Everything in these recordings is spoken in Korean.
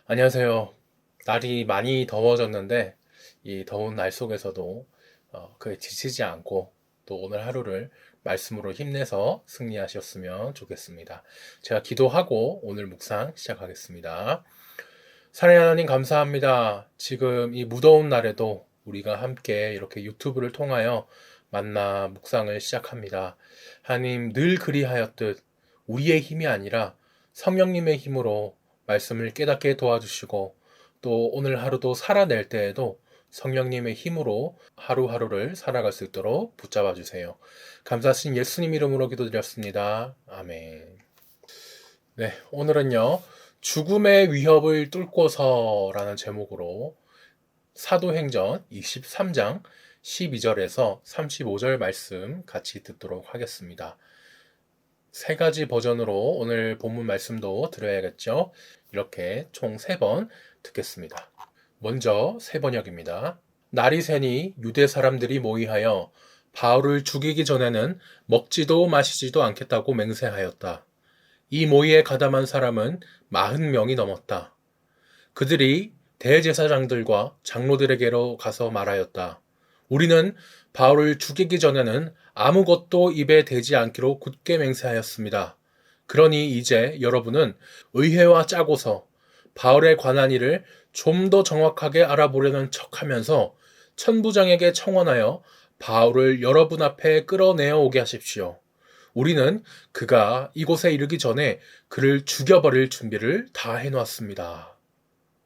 안녕하세요. 날이 많이 더워졌는데, 이 더운 날 속에서도 그에 지치지 않고 또 오늘 하루를 말씀으로 힘내서 승리하셨으면 좋겠습니다. 제가 기도하고 오늘 묵상 시작하겠습니다. 사랑하는 하나님 감사합니다. 지금 이 무더운 날에도 우리가 함께 이렇게 유튜브를 통하여 만나 묵상을 시작합니다. 하나님 늘 그리하였듯 우리의 힘이 아니라 성령님의 힘으로 말씀을 깨닫게 도와주시고 또 오늘 하루도 살아낼 때에도 성령님의 힘으로 하루하루를 살아갈 수 있도록 붙잡아 주세요. 감사하신 예수님 이름으로 기도드렸습니다. 아멘. 네, 오늘은요. 죽음의 위협을 뚫고서라는 제목으로 사도행전 23장 12절에서 35절 말씀 같이 듣도록 하겠습니다. 세 가지 버전으로 오늘 본문 말씀도 들어야겠죠? 이렇게 총 3번 듣겠습니다. 먼저 세 번역입니다. 날이 새니 유대 사람들이 모이하여 바울을 죽이기 전에는 먹지도 마시지도 않겠다고 맹세하였다. 이 모의에 가담한 사람은 40명이 넘었다. 그들이 대제사장들과 장로들에게로 가서 말하였다. 우리는 바울을 죽이기 전에는 아무것도 입에 대지 않기로 굳게 맹세하였습니다. 그러니 이제 여러분은 의회와 짜고서 바울에 관한 일을 좀 더 정확하게 알아보려는 척하면서 천부장에게 청원하여 바울을 여러분 앞에 끌어내어 오게 하십시오. 우리는 그가 이곳에 이르기 전에 그를 죽여버릴 준비를 다 해놓았습니다.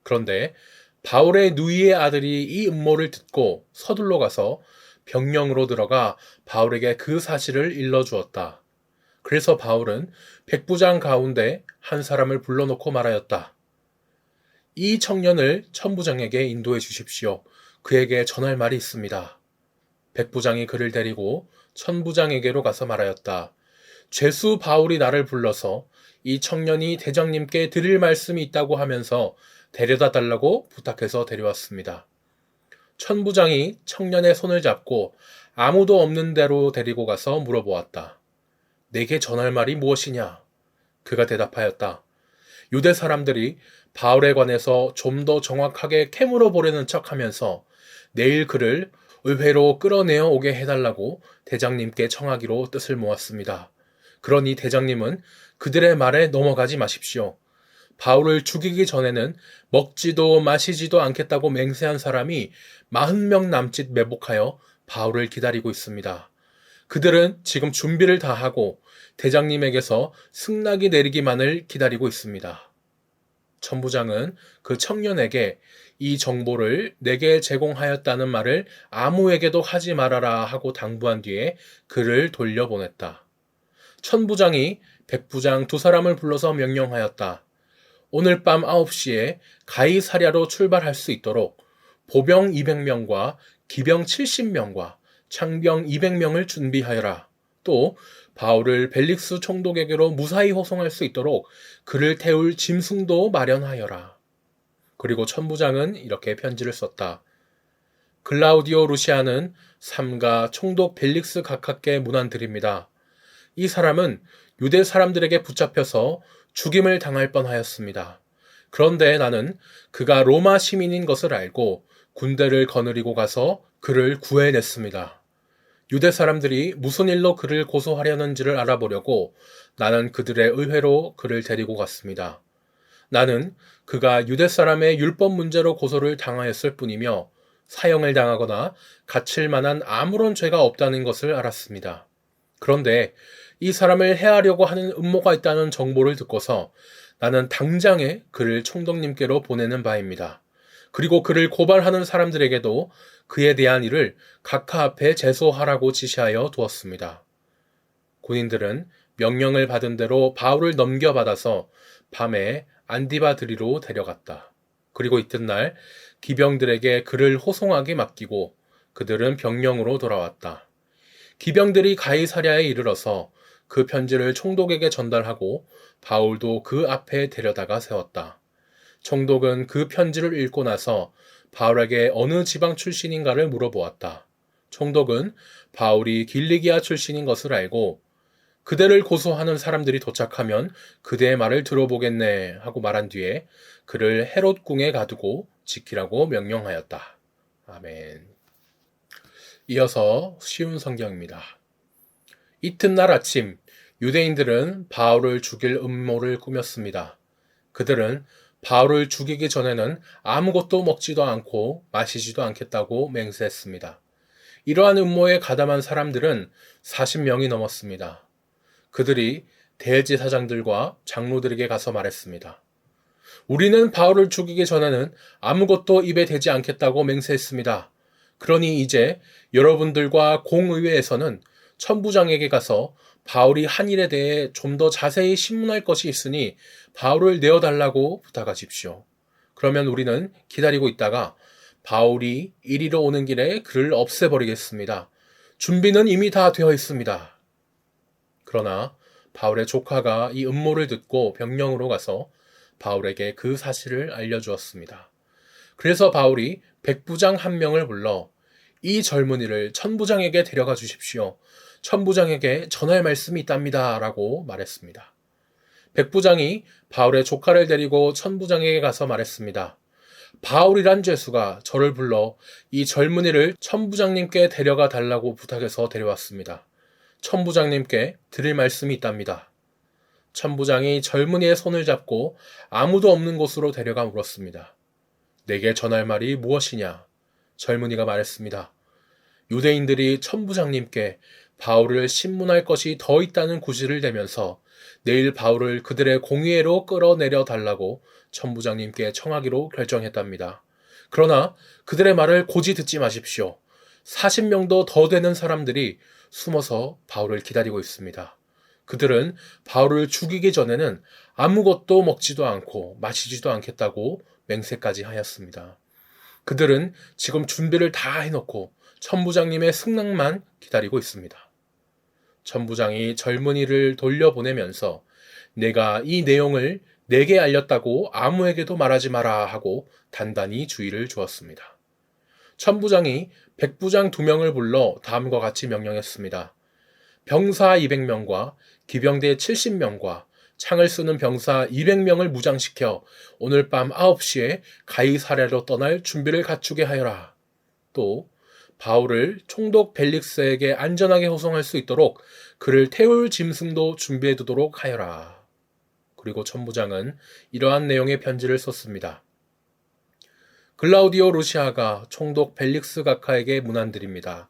그런데 바울의 누이의 아들이 이 음모를 듣고 서둘러 가서 병령으로 들어가 바울에게 그 사실을 일러주었다. 그래서 바울은 백부장 가운데 한 사람을 불러놓고 말하였다. 이 청년을 천부장에게 인도해 주십시오. 그에게 전할 말이 있습니다. 백부장이 그를 데리고 천부장에게로 가서 말하였다. 죄수 바울이 나를 불러서 이 청년이 대장님께 드릴 말씀이 있다고 하면서 데려다 달라고 부탁해서 데려왔습니다. 천부장이 청년의 손을 잡고 아무도 없는 데로 데리고 가서 물어보았다. 내게 전할 말이 무엇이냐? 그가 대답하였다. 유대 사람들이 바울에 관해서 좀 더 정확하게 캐물어 보려는 척하면서 내일 그를 의회로 끌어내어 오게 해달라고 대장님께 청하기로 뜻을 모았습니다. 그러니 대장님은 그들의 말에 넘어가지 마십시오. 바울을 죽이기 전에는 먹지도 마시지도 않겠다고 맹세한 사람이 40명 남짓 매복하여 바울을 기다리고 있습니다. 그들은 지금 준비를 다 하고 대장님에게서 승낙이 내리기만을 기다리고 있습니다. 천부장은 그 청년에게 이 정보를 내게 제공하였다는 말을 아무에게도 하지 말아라 하고 당부한 뒤에 그를 돌려보냈다. 천부장이 백부장 2사람을 불러서 명령하였다. 오늘 밤 9시에 가이사랴로 출발할 수 있도록 보병 200명과 기병 70명과 창병 200명을 준비하여라. 또 바울을 벨릭스 총독에게로 무사히 호송할 수 있도록 그를 태울 짐승도 마련하여라. 그리고 천부장은 이렇게 편지를 썼다. 글라우디오 루시아는 삼가 총독 벨릭스 각하께 문안드립니다. 이 사람은 유대 사람들에게 붙잡혀서 죽임을 당할 뻔하였습니다. 그런데 나는 그가 로마 시민인 것을 알고 군대를 거느리고 가서 그를 구해냈습니다. 유대 사람들이 무슨 일로 그를 고소하려는지를 알아보려고 나는 그들의 의회로 그를 데리고 갔습니다. 나는 그가 유대 사람의 율법 문제로 고소를 당하였을 뿐이며 사형을 당하거나 갇힐 만한 아무런 죄가 없다는 것을 알았습니다. 그런데 이 사람을 해하려고 하는 음모가 있다는 정보를 듣고서 나는 당장에 그를 총독님께로 보내는 바입니다. 그리고 그를 고발하는 사람들에게도 그에 대한 일을 각하 앞에 제소하라고 지시하여 두었습니다. 군인들은 명령을 받은 대로 바울을 넘겨받아서 밤에 안디바드리로 데려갔다. 그리고 이튿날 기병들에게 그를 호송하게 맡기고 그들은 병령으로 돌아왔다. 기병들이 가이사랴에 이르러서 그 편지를 총독에게 전달하고 바울도 그 앞에 데려다가 세웠다. 총독은 그 편지를 읽고 나서 바울에게 어느 지방 출신인가를 물어보았다. 총독은 바울이 길리기아 출신인 것을 알고 그대를 고소하는 사람들이 도착하면 그대의 말을 들어보겠네 하고 말한 뒤에 그를 헤롯 궁에 가두고 지키라고 명령하였다. 아멘. 이어서 쉬운 성경입니다. 이튿날 아침 유대인들은 바울을 죽일 음모를 꾸몄습니다. 그들은 바울을 죽이기 전에는 아무것도 먹지도 않고 마시지도 않겠다고 맹세했습니다. 이러한 음모에 가담한 사람들은 40명이 넘었습니다. 그들이 대제사장들과 장로들에게 가서 말했습니다. 우리는 바울을 죽이기 전에는 아무것도 입에 대지 않겠다고 맹세했습니다. 그러니 이제 여러분들과 공의회에서는 천부장에게 가서 바울이 한 일에 대해 좀 더 자세히 신문할 것이 있으니 바울을 내어달라고 부탁하십시오. 그러면 우리는 기다리고 있다가 바울이 이리로 오는 길에 그를 없애버리겠습니다. 준비는 이미 다 되어 있습니다. 그러나 바울의 조카가 이 음모를 듣고 병령으로 가서 바울에게 그 사실을 알려주었습니다. 그래서 바울이 백부장 한 명을 불러 이 젊은이를 천부장에게 데려가 주십시오. 천부장에게 전할 말씀이 있답니다. 라고 말했습니다. 백부장이 바울의 조카를 데리고 천부장에게 가서 말했습니다. 바울이란 죄수가 저를 불러 이 젊은이를 천부장님께 데려가 달라고 부탁해서 데려왔습니다. 천부장님께 드릴 말씀이 있답니다. 천부장이 젊은이의 손을 잡고 아무도 없는 곳으로 데려가 물었습니다. 내게 전할 말이 무엇이냐? 젊은이가 말했습니다. 유대인들이 천부장님께 바울을 신문할 것이 더 있다는 구실을 대면서 내일 바울을 그들의 공의회로 끌어내려 달라고 천부장님께 청하기로 결정했답니다. 그러나 그들의 말을 고지 듣지 마십시오. 40명도 더 되는 사람들이 숨어서 바울을 기다리고 있습니다. 그들은 바울을 죽이기 전에는 아무것도 먹지도 않고 마시지도 않겠다고 맹세까지 하였습니다. 그들은 지금 준비를 다 해놓고 천부장님의 승낙만 기다리고 있습니다. 천부장이 젊은이를 돌려보내면서 내가 이 내용을 내게 알렸다고 아무에게도 말하지 마라 하고 단단히 주의를 주었습니다. 천부장이 백부장 2명을 불러 다음과 같이 명령했습니다. 병사 200명과 기병대 70명과 창을 쓰는 병사 200명을 무장시켜 오늘 밤 9시에 가이사랴로 떠날 준비를 갖추게 하여라. 또 바울을 총독 벨릭스에게 안전하게 호송할 수 있도록 그를 태울 짐승도 준비해 두도록 하여라. 그리고 천부장은 이러한 내용의 편지를 썼습니다. 글라우디오 루시아가 총독 벨릭스 각하에게 문안드립니다.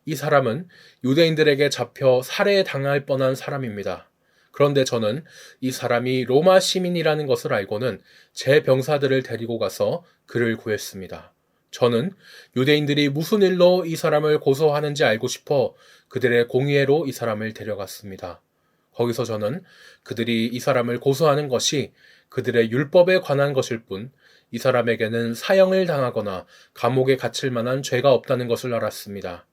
이 사람은 유대인들에게 잡혀 살해당할 뻔한 사람입니다. 그런데 저는 이 사람이 로마 시민이라는 것을 알고는 제 병사들을 데리고 가서 그를 구했습니다. 저는 유대인들이 무슨 일로 이 사람을 고소하는지 알고 싶어 그들의 공의회로 이 사람을 데려갔습니다. 거기서 저는 그들이 이 사람을 고소하는 것이 그들의 율법에 관한 것일 뿐 이 사람에게는 사형을 당하거나 감옥에 갇힐 만한 죄가 없다는 것을 알았습니다.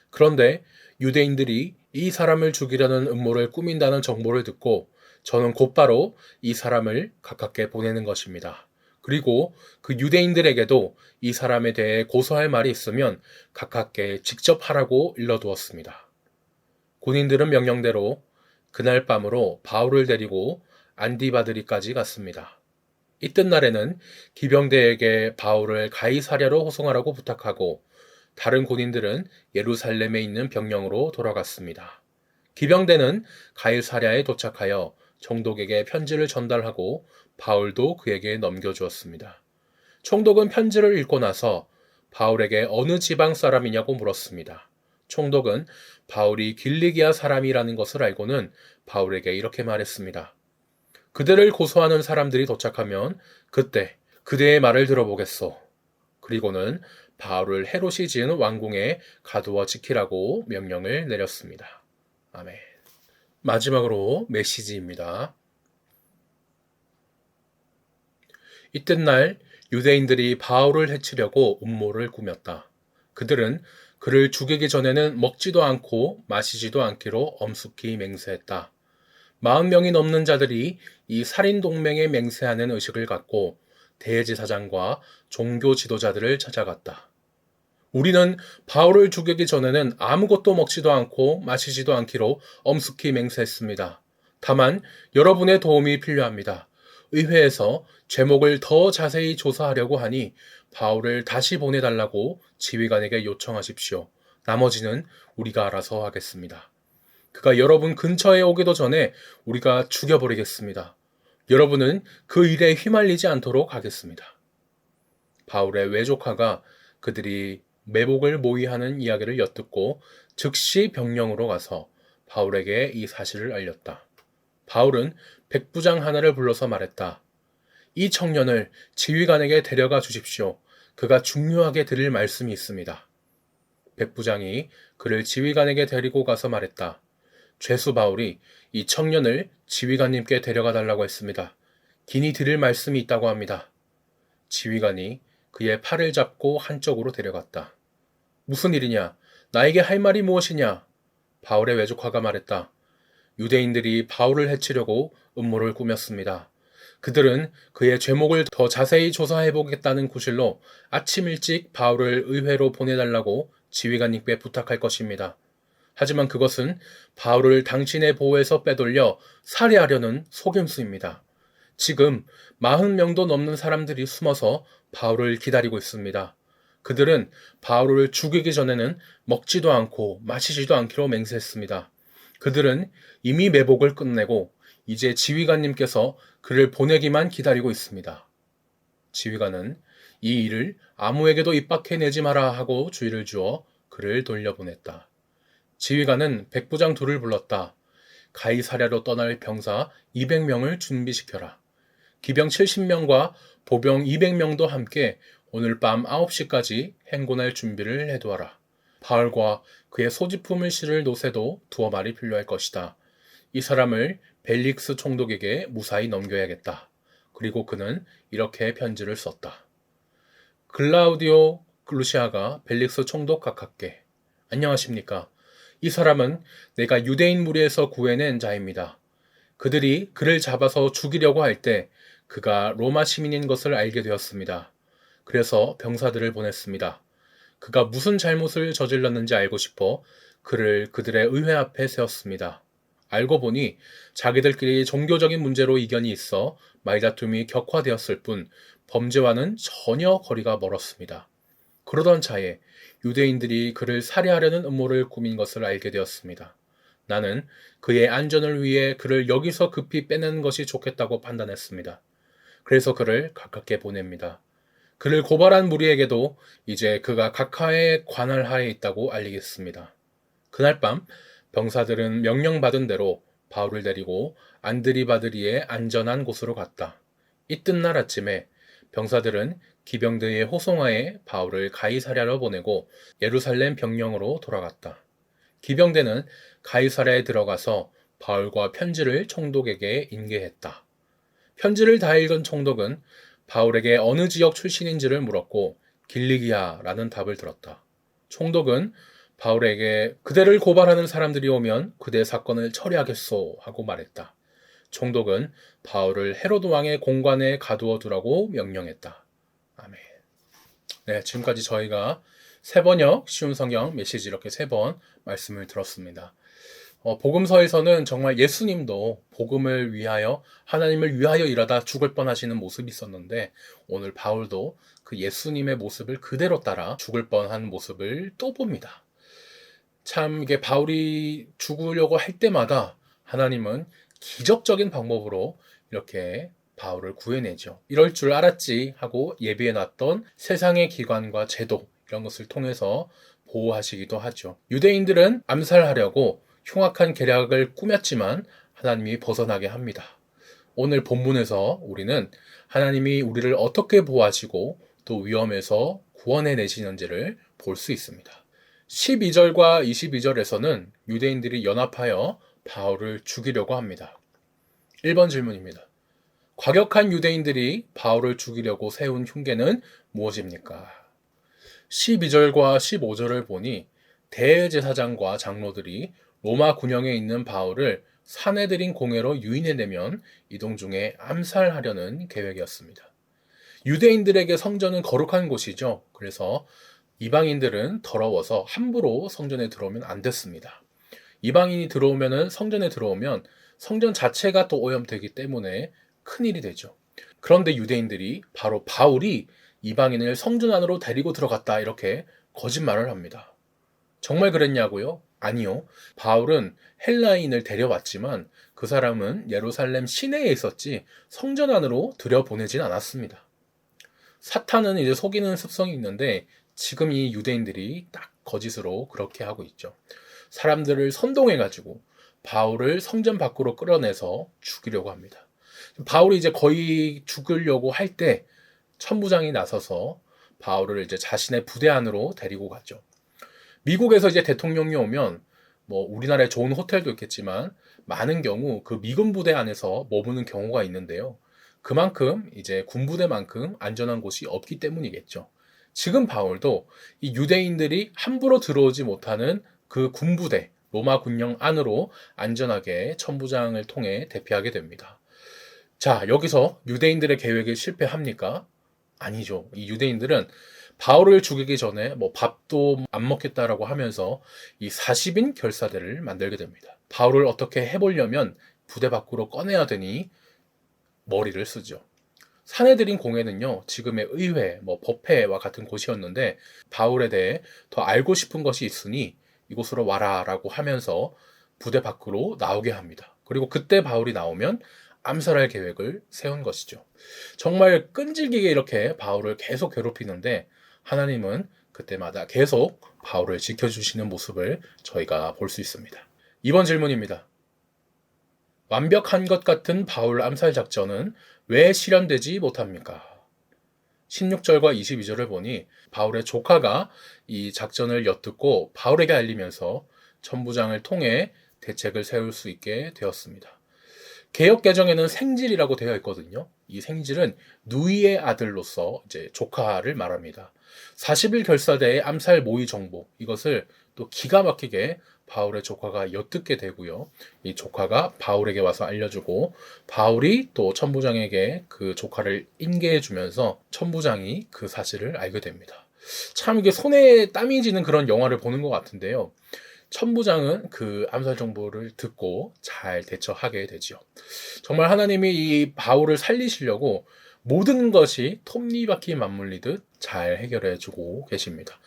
그런데 유대인들이 이 사람을 죽이려는 음모를 꾸민다는 정보를 듣고 저는 곧바로 이 사람을 가깝게 보내는 것입니다. 그리고 그 유대인들에게도 이 사람에 대해 고소할 말이 있으면 가깝게 직접 하라고 일러두었습니다. 군인들은 명령대로 그날 밤으로 바울을 데리고 안디바드리까지 갔습니다. 이튿날에는 기병대에게 바울을 가이사랴로 호송하라고 부탁하고 다른 군인들은 예루살렘에 있는 병영으로 돌아갔습니다. 기병대는 가이사랴에 도착하여 총독에게 편지를 전달하고 바울도 그에게 넘겨주었습니다. 총독은 편지를 읽고 나서 바울에게 어느 지방 사람이냐고 물었습니다. 총독은 바울이 길리기아 사람이라는 것을 알고는 바울에게 이렇게 말했습니다. 그들을 고소하는 사람들이 도착하면 그때 그대의 말을 들어보겠소. 그리고는 바울을 헤롯이 지은 왕궁에 가두어 지키라고 명령을 내렸습니다. 아멘. 마지막으로 메시지입니다. 이튿날 유대인들이 바울을 해치려고 음모를 꾸몄다. 그들은 그를 죽이기 전에는 먹지도 않고 마시지도 않기로 엄숙히 맹세했다. 40명이 넘는 자들이 이 살인동맹에 맹세하는 의식을 갖고 대제사장과 종교 지도자들을 찾아갔다. 우리는 바울을 죽이기 전에는 아무것도 먹지도 않고 마시지도 않기로 엄숙히 맹세했습니다. 다만 여러분의 도움이 필요합니다. 의회에서 제목을 더 자세히 조사하려고 하니 바울을 다시 보내달라고 지휘관에게 요청하십시오. 나머지는 우리가 알아서 하겠습니다. 그가 여러분 근처에 오기도 전에 우리가 죽여버리겠습니다. 여러분은 그 일에 휘말리지 않도록 하겠습니다. 바울의 외조카가 그들이 매복을 모의하는 이야기를 엿듣고 즉시 병영으로 가서 바울에게 이 사실을 알렸다. 바울은 백부장 하나를 불러서 말했다. 이 청년을 지휘관에게 데려가 주십시오. 그가 중요하게 드릴 말씀이 있습니다. 백부장이 그를 지휘관에게 데리고 가서 말했다. 죄수 바울이 이 청년을 지휘관님께 데려가 달라고 했습니다. 긴히 드릴 말씀이 있다고 합니다. 지휘관이 그의 팔을 잡고 한쪽으로 데려갔다. 무슨 일이냐? 나에게 할 말이 무엇이냐? 바울의 외조카가 말했다. 유대인들이 바울을 해치려고 음모를 꾸몄습니다. 그들은 그의 죄목을 더 자세히 조사해보겠다는 구실로 아침 일찍 바울을 의회로 보내달라고 지휘관님께 부탁할 것입니다. 하지만 그것은 바울을 당신의 보호에서 빼돌려 살해하려는 속임수입니다. 지금 40명도 넘는 사람들이 숨어서 바울을 기다리고 있습니다. 그들은 바울을 죽이기 전에는 먹지도 않고 마시지도 않기로 맹세했습니다. 그들은 이미 매복을 끝내고 이제 지휘관님께서 그를 보내기만 기다리고 있습니다. 지휘관은 이 일을 아무에게도 입박해내지 마라 하고 주의를 주어 그를 돌려보냈다. 지휘관은 백부장 둘을 불렀다. 가이사랴로 떠날 병사 200명을 준비시켜라. 기병 70명과 보병 200명도 함께 오늘 밤 9시까지 행군할 준비를 해두어라. 바울과 그의 소지품을 실을 노새도 두어 마리 필요할 것이다. 이 사람을 벨릭스 총독에게 무사히 넘겨야겠다. 그리고 그는 이렇게 편지를 썼다. 글라우디오 루시아가 벨릭스 총독 각하께 안녕하십니까. 이 사람은 내가 유대인 무리에서 구해낸 자입니다. 그들이 그를 잡아서 죽이려고 할 때 그가 로마 시민인 것을 알게 되었습니다. 그래서 병사들을 보냈습니다. 그가 무슨 잘못을 저질렀는지 알고 싶어 그를 그들의 의회 앞에 세웠습니다. 알고 보니 자기들끼리 종교적인 문제로 이견이 있어 말다툼이 격화되었을 뿐 범죄와는 전혀 거리가 멀었습니다. 그러던 차에 유대인들이 그를 살해하려는 음모를 꾸민 것을 알게 되었습니다. 나는 그의 안전을 위해 그를 여기서 급히 빼내는 것이 좋겠다고 판단했습니다. 그래서 그를 가깝게 보냅니다. 그를 고발한 무리에게도 이제 그가 각하의 관할 하에 있다고 알리겠습니다. 그날 밤 병사들은 명령받은 대로 바울을 데리고 안드리바드리의 안전한 곳으로 갔다. 이튿날 아침에 병사들은 기병들의 호송하에 바울을 가이사랴로 보내고 예루살렘 병영으로 돌아갔다. 기병대는 가이사랴에 들어가서 바울과 편지를 총독에게 인계했다. 편지를 다 읽은 총독은 바울에게 어느 지역 출신인지를 물었고 길리기아라는 답을 들었다. 총독은 바울에게 그대를 고발하는 사람들이 오면 그대 사건을 처리하겠소 하고 말했다. 총독은 바울을 헤로드 왕의 공관에 가두어 두라고 명령했다. 아멘. 네, 지금까지 저희가 세번역 쉬운 성경 메시지 이렇게 3번 말씀을 들었습니다. 복음서에서는 정말 예수님도 복음을 위하여 하나님을 위하여 일하다 죽을 뻔하시는 모습이 있었는데 오늘 바울도 그 예수님의 모습을 그대로 따라 죽을 뻔한 모습을 또 봅니다. 참 이게 바울이 죽으려고 할 때마다 하나님은 기적적인 방법으로 이렇게 바울을 구해내죠. 이럴 줄 알았지 하고 예비해놨던 세상의 기관과 제도 이런 것을 통해서 보호하시기도 하죠. 유대인들은 암살하려고 흉악한 계략을 꾸몄지만 하나님이 벗어나게 합니다. 오늘 본문에서 우리는 하나님이 우리를 어떻게 보호하시고 또 위험에서 구원해 내시는지를 볼 수 있습니다. 12절과 22절에서는 유대인들이 연합하여 바울을 죽이려고 합니다. 1번 질문입니다. 과격한 유대인들이 바울을 죽이려고 세운 흉계는 무엇입니까? 12절과 15절을 보니 대제사장과 장로들이 로마 군영에 있는 바울을 사내들인 공회로 유인해내면 이동 중에 암살하려는 계획이었습니다. 유대인들에게 성전은 거룩한 곳이죠. 그래서 이방인들은 더러워서 함부로 성전에 들어오면 안 됐습니다. 이방인이 성전에 들어오면 성전 자체가 또 오염되기 때문에 큰일이 되죠. 그런데 유대인들이 바로 바울이 이방인을 성전 안으로 데리고 들어갔다 이렇게 거짓말을 합니다. 정말 그랬냐고요? 아니요. 바울은 헬라인을 데려왔지만 그 사람은 예루살렘 시내에 있었지 성전 안으로 들여보내진 않았습니다. 사탄은 이제 속이는 습성이 있는데 지금 이 유대인들이 딱 거짓으로 그렇게 하고 있죠. 사람들을 선동해가지고 바울을 성전 밖으로 끌어내서 죽이려고 합니다. 바울이 이제 거의 죽으려고 할 때 천부장이 나서서 바울을 이제 자신의 부대 안으로 데리고 가죠. 미국에서 이제 대통령이 오면 뭐 우리나라에 좋은 호텔도 있겠지만 많은 경우 그 미군 부대 안에서 머무는 경우가 있는데요. 그만큼 이제 군부대만큼 안전한 곳이 없기 때문이겠죠. 지금 바울도 이 유대인들이 함부로 들어오지 못하는 그 군부대, 로마 군령 안으로 안전하게 천부장을 통해 대피하게 됩니다. 자, 여기서 유대인들의 계획이 실패합니까? 아니죠. 이 유대인들은 바울을 죽이기 전에 뭐 밥도 안 먹겠다라고 하면서 이 40인 결사대를 만들게 됩니다. 바울을 어떻게 해보려면 부대 밖으로 꺼내야 되니 머리를 쓰죠. 사내들인 공회는요, 지금의 의회, 뭐 법회와 같은 곳이었는데 바울에 대해 더 알고 싶은 것이 있으니 이곳으로 와라라고 하면서 부대 밖으로 나오게 합니다. 그리고 그때 바울이 나오면 암살할 계획을 세운 것이죠. 정말 끈질기게 이렇게 바울을 계속 괴롭히는데 하나님은 그때마다 계속 바울을 지켜주시는 모습을 저희가 볼 수 있습니다. 이번 질문입니다. 완벽한 것 같은 바울 암살 작전은 왜 실현되지 못합니까? 16절과 22절을 보니 바울의 조카가 이 작전을 엿듣고 바울에게 알리면서 천부장을 통해 대책을 세울 수 있게 되었습니다. 개역 개정에는 생질이라고 되어 있거든요. 이 생질은 누이의 아들로서 이제 조카를 말합니다. 40일 결사대의 암살 모의 정보, 이것을 또 기가 막히게 바울의 조카가 엿듣게 되고요. 이 조카가 바울에게 와서 알려주고 바울이 또 천부장에게 그 조카를 인계해주면서 천부장이 그 사실을 알게 됩니다. 참 이게 손에 땀이 지는 그런 영화를 보는 것 같은데요. 천부장은 그 암살 정보를 듣고 잘 대처하게 되지요. 정말 하나님이 이 바울을 살리시려고 모든 것이 톱니바퀴 맞물리듯 잘 해결해주고 계십니다.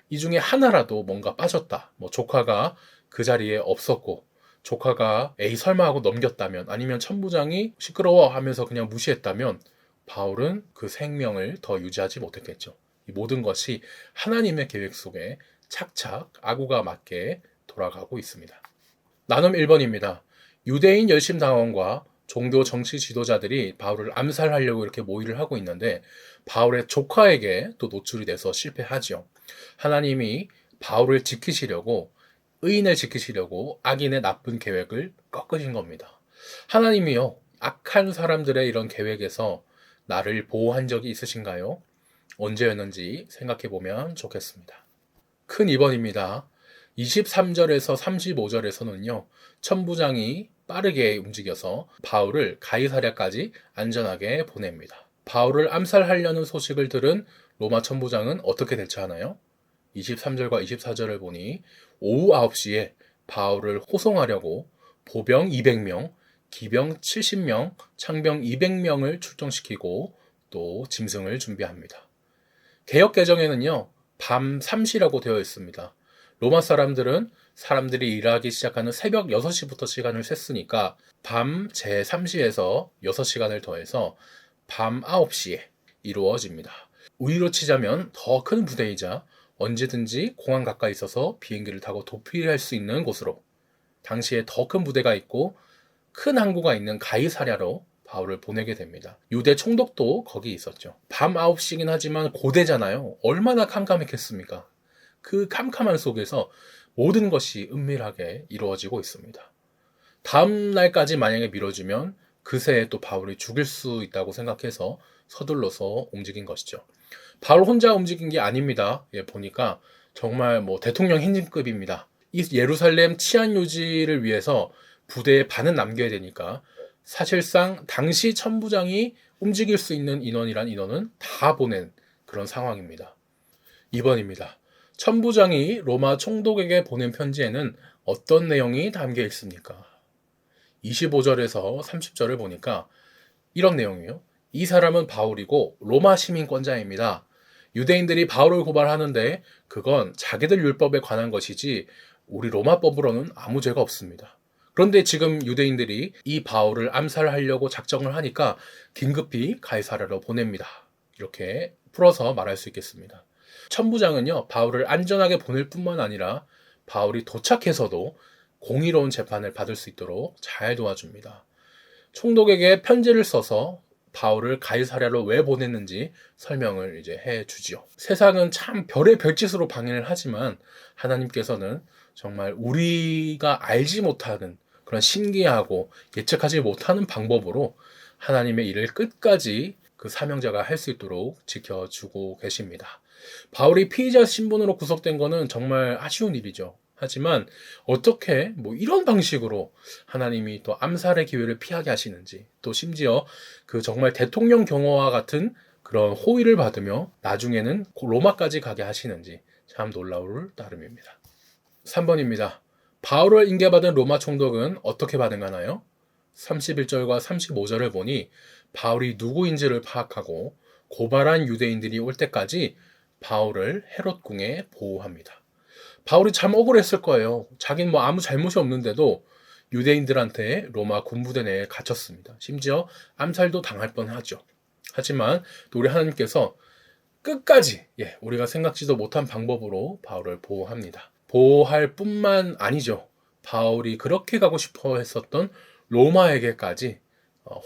이 중에 하나라도 뭔가 빠졌다. 뭐 조카가 그 자리에 없었고 조카가 에이 설마 하고 넘겼다면 아니면 천부장이 시끄러워 하면서 그냥 무시했다면 바울은 그 생명을 더 유지하지 못했겠죠. 이 모든 것이 하나님의 계획 속에 착착 아구가 맞게 돌아가고 있습니다. 나눔 1번입니다. 유대인 열심당원과 종교 정치 지도자들이 바울을 암살하려고 이렇게 모의를 하고 있는데 바울의 조카에게 또 노출이 돼서 실패하죠. 하나님이 바울을 지키시려고 의인을 지키시려고 악인의 나쁜 계획을 꺾으신 겁니다. 하나님이요, 악한 사람들의 이런 계획에서 나를 보호한 적이 있으신가요? 언제였는지 생각해 보면 좋겠습니다. 큰 2번입니다. 23절에서 35절에서는요, 천부장이 빠르게 움직여서 바울을 가이사랴까지 안전하게 보냅니다. 바울을 암살하려는 소식을 들은 로마 천부장은 어떻게 대처하나요? 23절과 24절을 보니 오후 9시에 바울을 호송하려고 보병 200명, 기병 70명, 창병 200명을 출동시키고 또 짐승을 준비합니다. 개역 개정에는요, 밤 3시라고 되어 있습니다. 로마 사람들이 일하기 시작하는 새벽 6시부터 시간을 셌으니까 밤 제3시에서 6시간을 더해서 밤 9시에 이루어집니다. 우리로 치자면 더 큰 부대이자 언제든지 공항 가까이 있어서 비행기를 타고 도피할 수 있는 곳으로, 당시에 더 큰 부대가 있고 큰 항구가 있는 가이사랴로 바울을 보내게 됩니다. 유대 총독도 거기 있었죠. 밤 9시긴 하지만 고대잖아요. 얼마나 캄캄했겠습니까? 그 캄캄한 속에서 모든 것이 은밀하게 이루어지고 있습니다. 다음 날까지 만약에 미뤄지면 그새에 또 바울이 죽일 수 있다고 생각해서 서둘러서 움직인 것이죠. 바울 혼자 움직인 게 아닙니다. 보니까 정말 뭐 대통령 행진급입니다. 이 예루살렘 치안 유지를 위해서 부대의 반은 남겨야 되니까 사실상 당시 천부장이 움직일 수 있는 인원이란 인원은 다 보낸 그런 상황입니다. 2번입니다. 천부장이 로마 총독에게 보낸 편지에는 어떤 내용이 담겨 있습니까? 25절에서 30절을 보니까 이런 내용이에요. 이 사람은 바울이고 로마 시민권자입니다. 유대인들이 바울을 고발하는데 그건 자기들 율법에 관한 것이지 우리 로마법으로는 아무 죄가 없습니다. 그런데 지금 유대인들이 이 바울을 암살하려고 작정을 하니까 긴급히 가이사랴로 보냅니다. 이렇게 풀어서 말할 수 있겠습니다. 천부장은요, 바울을 안전하게 보낼 뿐만 아니라 바울이 도착해서도 공의로운 재판을 받을 수 있도록 잘 도와줍니다. 총독에게 편지를 써서 바울을 가이사랴로 왜 보냈는지 설명을 이제 해주지요. 세상은 참 별의 별짓으로 방해를 하지만 하나님께서는 정말 우리가 알지 못하는 그런 신기하고 예측하지 못하는 방법으로 하나님의 일을 끝까지 그 사명자가 할 수 있도록 지켜주고 계십니다. 바울이 피의자 신분으로 구속된 것은 정말 아쉬운 일이죠. 하지만 어떻게 이런 방식으로 하나님이 또 암살의 기회를 피하게 하시는지, 또 심지어 그 정말 대통령 경호와 같은 그런 호의를 받으며 나중에는 로마까지 가게 하시는지 참 놀라울 따름입니다. 3번입니다. 바울을 인계받은 로마 총독은 어떻게 반응하나요? 31절과 35절을 보니 바울이 누구인지를 파악하고 고발한 유대인들이 올 때까지 바울을 헤롯궁에 보호합니다. 바울이 참 억울했을 거예요. 자기는 아무 잘못이 없는데도 유대인들한테 로마 군부대 내에 갇혔습니다. 심지어 암살도 당할 뻔하죠. 하지만 또 우리 하나님께서 끝까지 우리가 생각지도 못한 방법으로 바울을 보호합니다. 보호할 뿐만 아니죠. 바울이 그렇게 가고 싶어 했었던 로마에게까지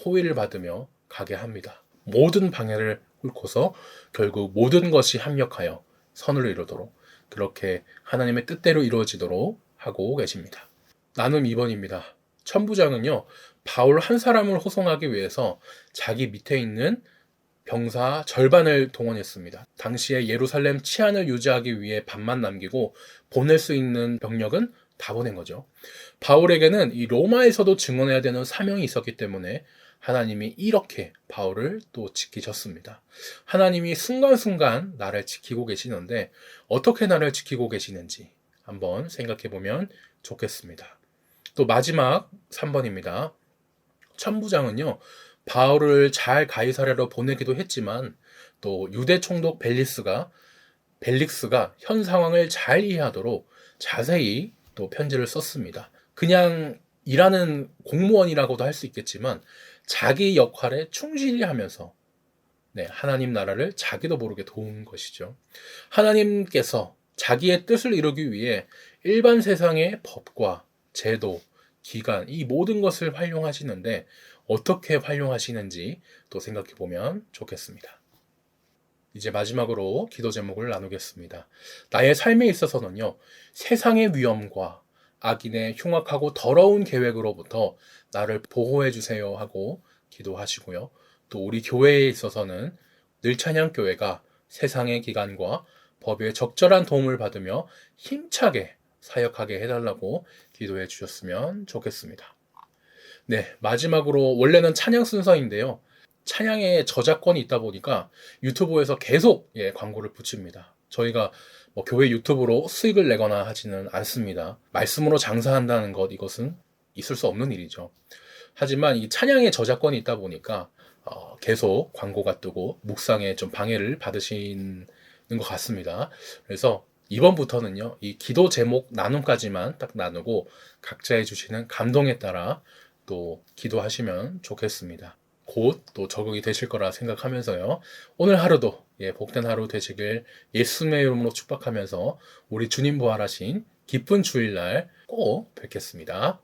호의를 받으며 가게 합니다. 모든 방해를 뚫고서 결국 모든 것이 합력하여 선을 이루도록, 그렇게 하나님의 뜻대로 이루어지도록 하고 계십니다. 나눔 2번입니다. 천부장은요, 바울 한 사람을 호송하기 위해서 자기 밑에 있는 병사 절반을 동원했습니다. 당시에 예루살렘 치안을 유지하기 위해 반만 남기고 보낼 수 있는 병력은 다 보낸 거죠. 바울에게는 이 로마에서도 증언해야 되는 사명이 있었기 때문에 하나님이 이렇게 바울을 또 지키셨습니다. 하나님이 순간순간 나를 지키고 계시는데 어떻게 나를 지키고 계시는지 한번 생각해 보면 좋겠습니다. 또 마지막 3번입니다. 천부장은요, 바울을 잘 가이사랴로 보내기도 했지만 또 유대 총독 벨릭스가 현 상황을 잘 이해하도록 자세히 또 편지를 썼습니다. 그냥 일하는 공무원이라고도 할 수 있겠지만 자기 역할에 충실히 하면서 하나님 나라를 자기도 모르게 도운 것이죠. 하나님께서 자기의 뜻을 이루기 위해 일반 세상의 법과 제도, 기간, 이 모든 것을 활용하시는데 어떻게 활용하시는지 또 생각해 보면 좋겠습니다. 이제 마지막으로 기도 제목을 나누겠습니다. 나의 삶에 있어서는요, 세상의 위험과 악인의 흉악하고 더러운 계획으로부터 나를 보호해 주세요 하고 기도하시고요. 또 우리 교회에 있어서는 늘찬양교회가 세상의 기관과 법의 적절한 도움을 받으며 힘차게 사역하게 해달라고 기도해 주셨으면 좋겠습니다. 마지막으로 원래는 찬양 순서인데요. 찬양에 저작권이 있다 보니까 유튜브에서 계속 광고를 붙입니다. 저희가 교회 유튜브로 수익을 내거나 하지는 않습니다. 말씀으로 장사한다는 것, 이것은 있을 수 없는 일이죠. 하지만 이 찬양에 저작권이 있다 보니까 계속 광고가 뜨고 묵상에 좀 방해를 받으시는 것 같습니다. 그래서 이번부터는요, 이 기도 제목 나눔까지만 딱 나누고 각자 해주시는 감동에 따라 또 기도하시면 좋겠습니다. 곧 또 적응이 되실 거라 생각하면서요, 오늘 하루도 복된 하루 되시길 예수님의 이름으로 축복하면서 우리 주님 부활하신 기쁜 주일날 꼭 뵙겠습니다.